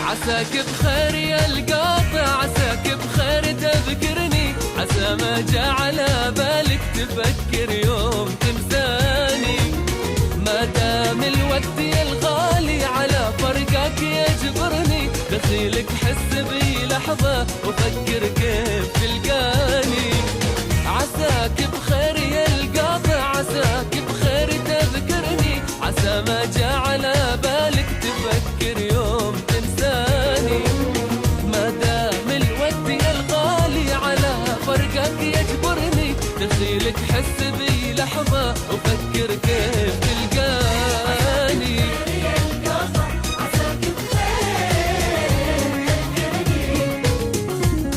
عساك بخير يا القاطع، عساك بخير تذكرني، عسى ما جاء على بالك تفكر يوم تنساني. ما دام الوقت يا الغالي على فرقك يجبرني، دخيلك حس بي لحظة وفكر كيف تلقاني. عساك بخير يا القاطع، عساك بخير تذكرني، عسى ما جاء على بالك تفكر يوم تنساني. ما دام الوقت يا الغالي على فرقك يجبرني، دخيلك حس بي لحظة وفكر كيف تلقاني.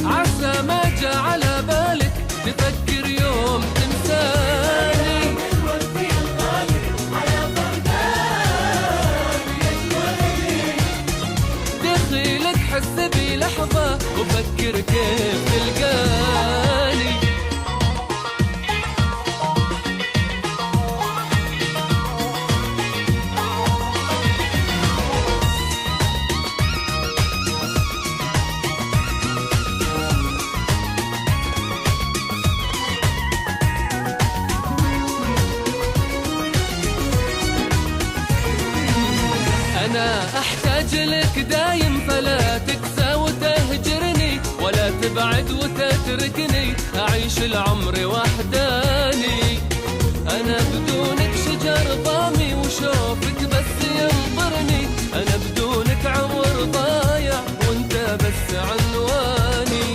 عسى ما جاء على بالك تفكر يوم تنساني. دخيلك حس بي لحظة وفكر كيف تلقاني. أنا أحتاج لك دايم، فلا تكسى وتهجرني، ولا تبعد وتتركني أعيش العمر وحداني. أنا بدونك شجر ضامي وشوفك بس ينظرني، أنا بدونك عمر ضايع وانت بس عنواني.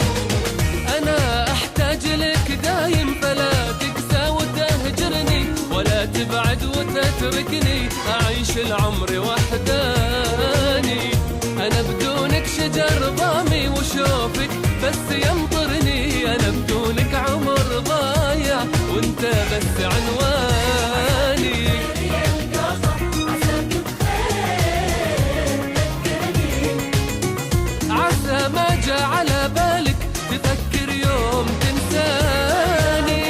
أنا أحتاج لك دايم، فلا تكسى وتهجرني، ولا تبعد وتتركني أعيش العمر وحداني. أنا بدونك شجر ضامي وشوفك بس ينطرني، أنا بدونك عمر ضايع وانت بس عنواني. عسى ما جاء على بالك تفكر يوم تنساني.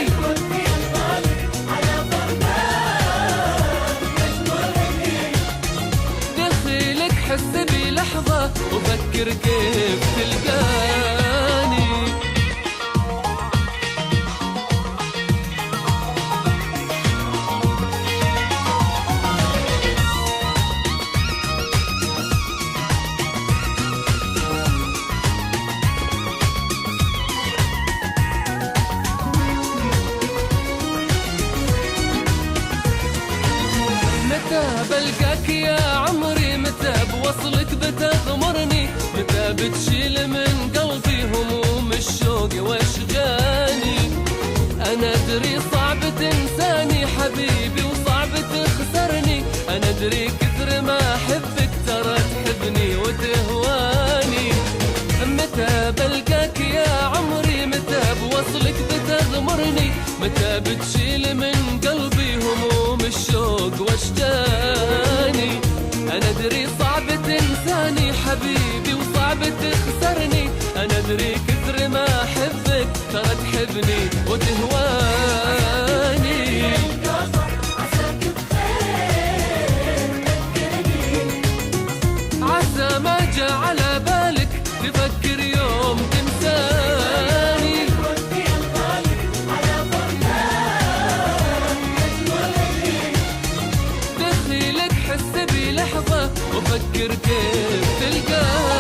دخيلك حس بي لحظة وفكر كيف تلقاني. متى بلقاك يا عمري، متى بوصلك بتغمرني، متى بتشيل من قلبي هموم الشوق واشجاني. أنا أدري صعب تنساني حبيبي وصعب تخسرني، أنا أدري كثر ما أحبك ترى تحبني وتهواني. متى بلقاك يا عمري، متى بوصلك بتغمرني، متى بتشيل من قلبي هموم الشوق واشجاني. أنا أدري صعب تنساني حبيبي وصعب تخسرني، أنا أدري كثر ما أحبك ترى تحبني وتهواني. عسى ما جاء على بالك تفكر يوم تنساني. دخيلك حس بي لحظة وفكر كيف تلقاني.